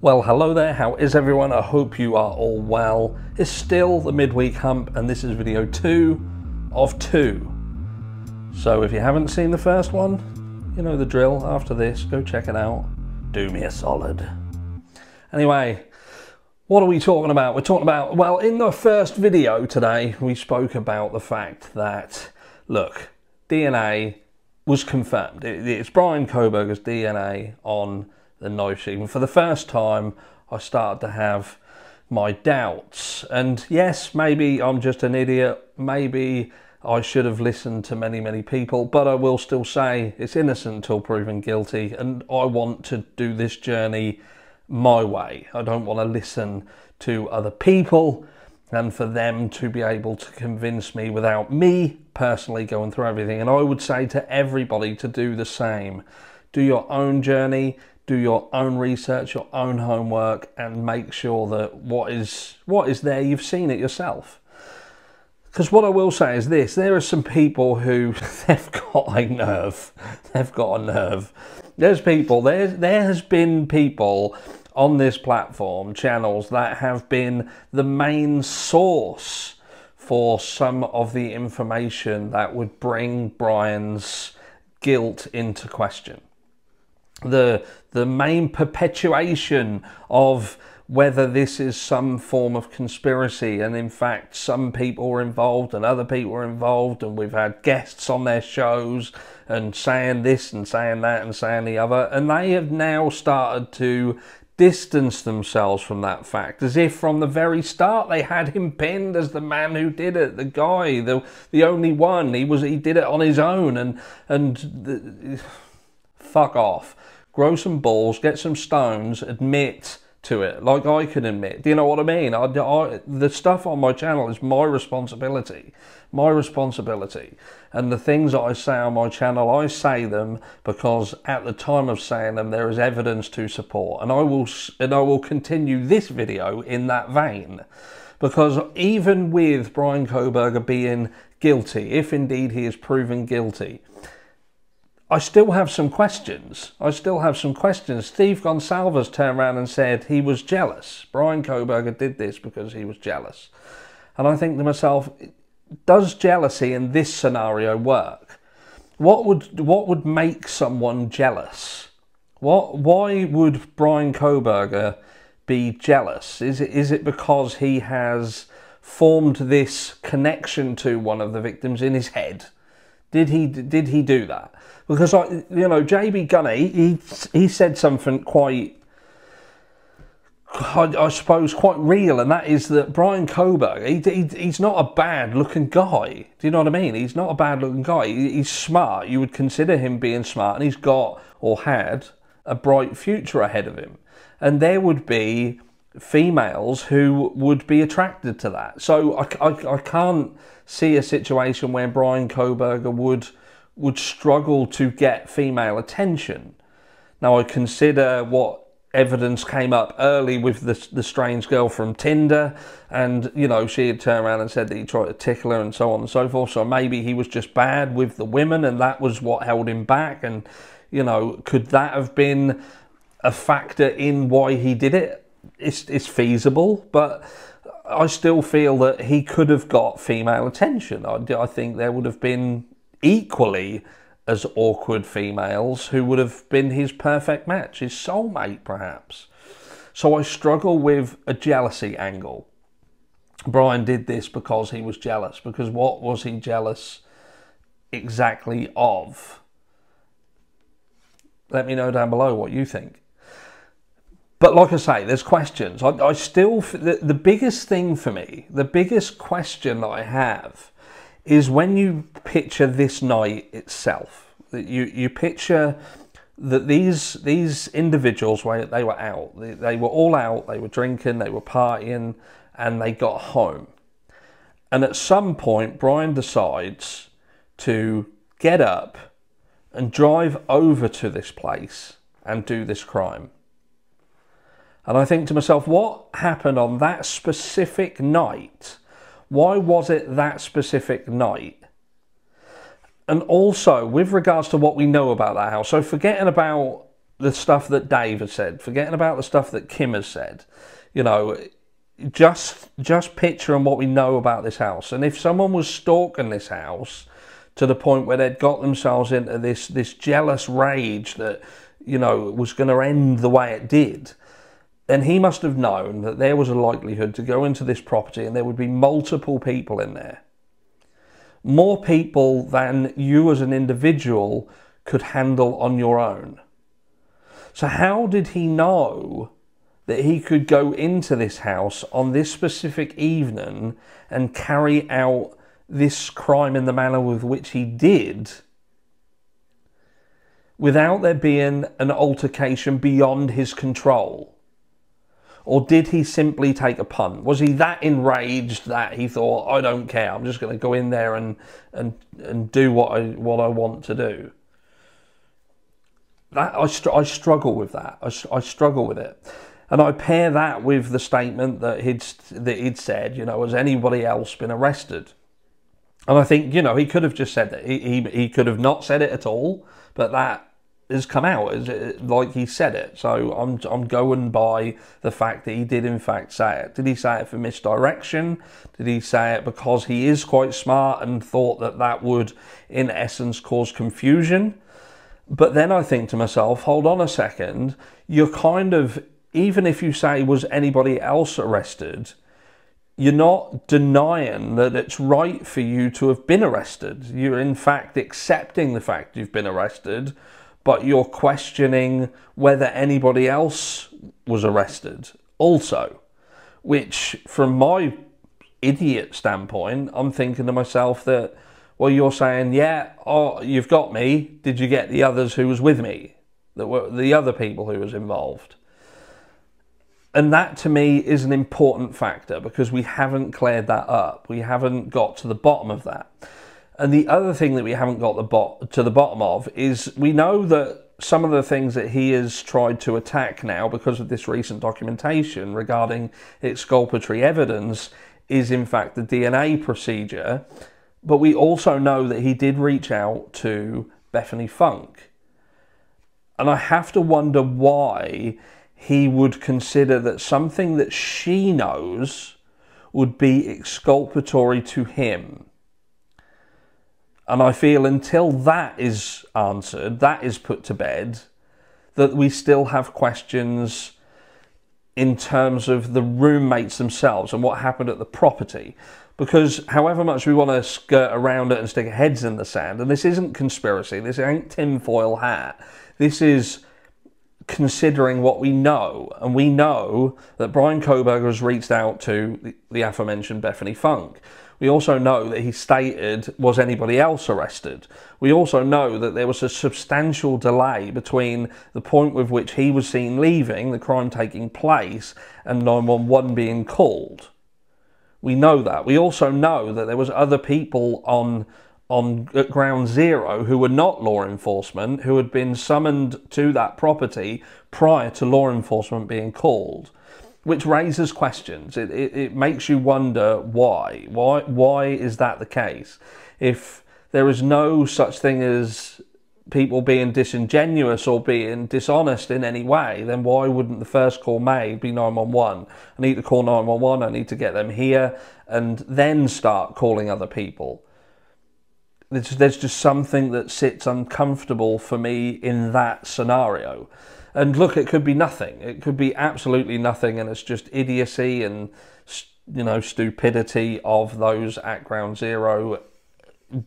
Well, hello there, how is everyone? I hope you are all well. It's still the midweek hump and this is video 2 of 2. So if you haven't seen the first one, you know the drill. After this, go check it out. Do me a solid. Anyway, what are we talking about? We're talking about, well, in the first video today, we spoke about the fact that, look, DNA was confirmed. It's Bryan Kohberger's DNA on the knife sheath. And for the first time, I started to have my doubts. And yes, maybe I'm just an idiot. Maybe I should have listened to many people. But I will still say it's innocent until proven guilty. And I want to do this journey my way. I don't want to listen to other people and for them to be able to convince me without me personally going through everything. And I would say to everybody to do the same. Do your own journey. Do your own research, your own homework, and make sure that what is there, you've seen it yourself. Because what I will say is this, there are some people who, they've got a nerve. They've got a nerve. There has been people on this platform, channels, that have been the main source for some of the information that would bring Bryan's guilt into question. The main perpetuation of whether this is some form of conspiracy, and in fact some people were involved and other people were involved, and we've had guests on their shows and saying this and saying that and saying the other, and they have now started to distance themselves from that fact, as if from the very start they had him pinned as the man who did it, the guy, the only one. He did it on his own, and fuck off. Grow some balls, get some stones, admit to it, like I can admit. Do you know what I mean? The stuff on my channel is my responsibility. My responsibility. And the things that I say on my channel, I say them because at the time of saying them, there is evidence to support. And I will continue this video in that vein. Because even with Bryan Kohberger being guilty, if indeed he is proven guilty, I still have some questions. Steve Gonsalves turned around and said he was jealous. Bryan Kohberger did this because he was jealous. And I think to myself, does jealousy in this scenario work? What would make someone jealous? Why would Bryan Kohberger be jealous? Is it because he has formed this connection to one of the victims in his head? Did he do that? Because, JB Gunny, he said something quite, I suppose, quite real, and that is that Bryan Kohberger, he's not a bad-looking guy. Do you know what I mean? He's not a bad-looking guy. He's smart. You would consider him being smart, and he's got, or had, a bright future ahead of him. And there would be females who would be attracted to that. So I can't see a situation where Bryan Kohberger would struggle to get female attention. Now I consider what evidence came up early with the strange girl from Tinder, and she had turned around and said that he tried to tickle her and so on and so forth, so maybe he was just bad with the women and that was what held him back. And could that have been a factor in why he did it? It's feasible, but I still feel that he could have got female attention. I think there would have been equally as awkward females who would have been his perfect match, his soulmate perhaps. So I struggle with a jealousy angle. Bryan did this because he was jealous. Because what was he jealous exactly of? Let me know down below what you think. But like I say, there's questions. I still, the biggest thing for me, the biggest question that I have is when you picture this night itself. You picture that these individuals, they were out. They were all out, they were drinking, they were partying, and they got home. And at some point, Bryan decides to get up and drive over to this place and do this crime. And I think to myself, what happened on that specific night? Why was it that specific night? And also, with regards to what we know about that house, so forgetting about the stuff that Dave has said, forgetting about the stuff that Kim has said, you know, just picturing what we know about this house. And if someone was stalking this house to the point where they'd got themselves into this jealous rage that, you know, was going to end the way it did, then he must have known that there was a likelihood to go into this property and there would be multiple people in there. More people than you as an individual could handle on your own. So how did he know that he could go into this house on this specific evening and carry out this crime in the manner with which he did, without there being an altercation beyond his control? Or did he simply take a punt? Was he that enraged that he thought, I don't care, I'm just going to go in there and do what I want to do? That I struggle with that. I struggle with it. And I pair that with the statement that he'd said, you know, has anybody else been arrested? And I think, you know, he could have just said that. He could have not said it at all, but that has come out as like he said it. So I'm going by the fact that he did in fact say it. Did he say it for misdirection? Did he say it because he is quite smart and thought that that would in essence cause confusion? But then I think to myself, hold on a second, you're kind of, even if you say was anybody else arrested, you're not denying that it's right for you to have been arrested. You're in fact accepting the fact you've been arrested, but you're questioning whether anybody else was arrested also. Which, from my idiot standpoint, I'm thinking to myself that, well, you're saying, yeah, oh, you've got me. Did you get the others who was with me? That were the other people who was involved? And that, to me, is an important factor because we haven't cleared that up. We haven't got to the bottom of that. And the other thing that we haven't got to the bottom of is we know that some of the things that he has tried to attack now because of this recent documentation regarding exculpatory evidence is in fact the DNA procedure. But we also know that he did reach out to Bethany Funk. And I have to wonder why he would consider that something that she knows would be exculpatory to him. And I feel until that is answered, that is put to bed, that we still have questions in terms of the roommates themselves and what happened at the property. Because however much we want to skirt around it and stick our heads in the sand, and this isn't conspiracy, this ain't tinfoil hat, this is considering what we know. And we know that Bryan Kohberger has reached out to the aforementioned Bethany Funk. We also know that he stated, was anybody else arrested? We also know that there was a substantial delay between the point with which he was seen leaving, the crime taking place, and 911 being called. We know that. We also know that there was other people at ground zero who were not law enforcement, who had been summoned to that property prior to law enforcement being called. Which raises questions. It makes you wonder why. Why is that the case? If there is no such thing as people being disingenuous or being dishonest in any way, then why wouldn't the first call made be 911? I need to call 911, I need to get them here, and then start calling other people. There's just something that sits uncomfortable for me in that scenario. And look, it could be nothing. It could be absolutely nothing, and it's just idiocy and, you know, stupidity of those at ground zero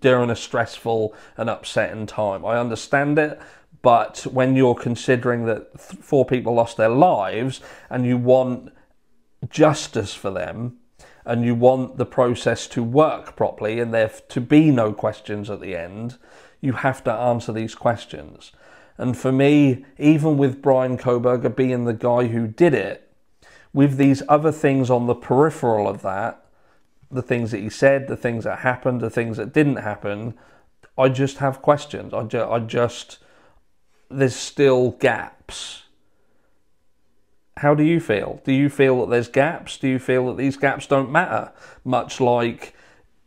during a stressful and upsetting time. I understand it, but when you're considering that 4 people lost their lives and you want justice for them and you want the process to work properly and there to be no questions at the end, you have to answer these questions. And for me, even with Bryan Kohberger being the guy who did it, with these other things on the peripheral of that, the things that he said, the things that happened, the things that didn't happen, I just have questions. There's still gaps. How do you feel? Do you feel that there's gaps? Do you feel that these gaps don't matter? Much like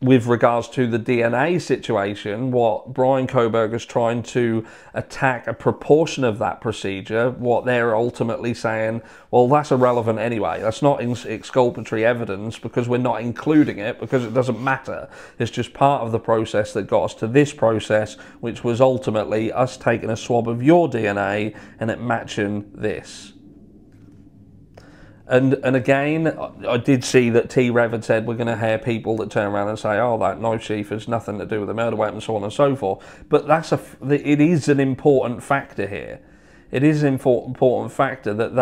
with regards to the DNA situation, what Brian Koberger's trying to attack a proportion of that procedure, what they're ultimately saying, well, that's irrelevant anyway. That's not exculpatory evidence because we're not including it because it doesn't matter. It's just part of the process that got us to this process, which was ultimately us taking a swab of your DNA and it matching this. And again, I did see that T-Rev had said we're going to hear people that turn around and say, oh, that knife sheath has nothing to do with the murder weapon, so on and so forth. But it is an important factor here. It is an important factor that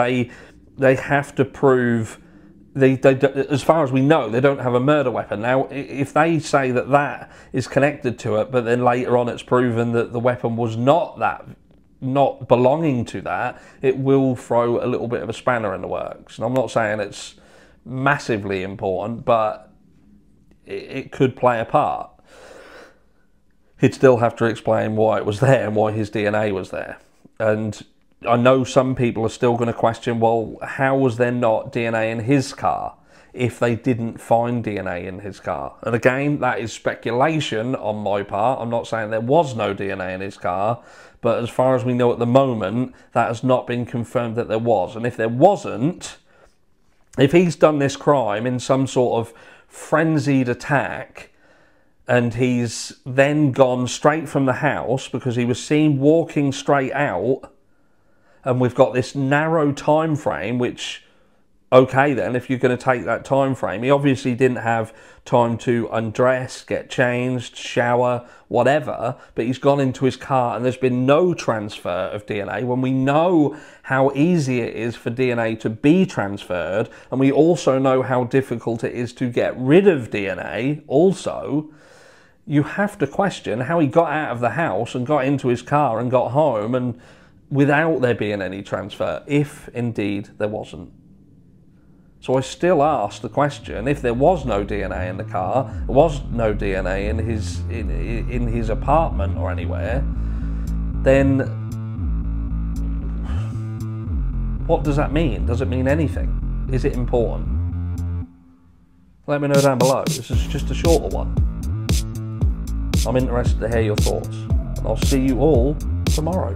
they have to prove, as far as we know, they don't have a murder weapon. Now, if they say that that is connected to it, but then later on it's proven that the weapon was not belonging to that, it will throw a little bit of a spanner in the works. And I'm not saying it's massively important, but it could play a part. He'd still have to explain why it was there and why his DNA was there. And I know some people are still going to question, well, how was there not DNA in his car if they didn't find DNA in his car? And again, that is speculation on my part. I'm not saying there was no DNA in his car, but as far as we know at the moment, that has not been confirmed that there was. And if there wasn't, if he's done this crime in some sort of frenzied attack, and he's then gone straight from the house because he was seen walking straight out, and we've got this narrow time frame, which, okay then, if you're going to take that time frame, he obviously didn't have time to undress, get changed, shower, whatever, but he's gone into his car and there's been no transfer of DNA, when we know how easy it is for DNA to be transferred, and we also know how difficult it is to get rid of DNA also. You have to question how he got out of the house and got into his car and got home and without there being any transfer, if indeed there wasn't. So I still ask the question, if there was no DNA in the car, there was no DNA in his apartment or anywhere, then what does that mean? Does it mean anything? Is it important? Let me know down below. This is just a shorter one. I'm interested to hear your thoughts, and I'll see you all tomorrow.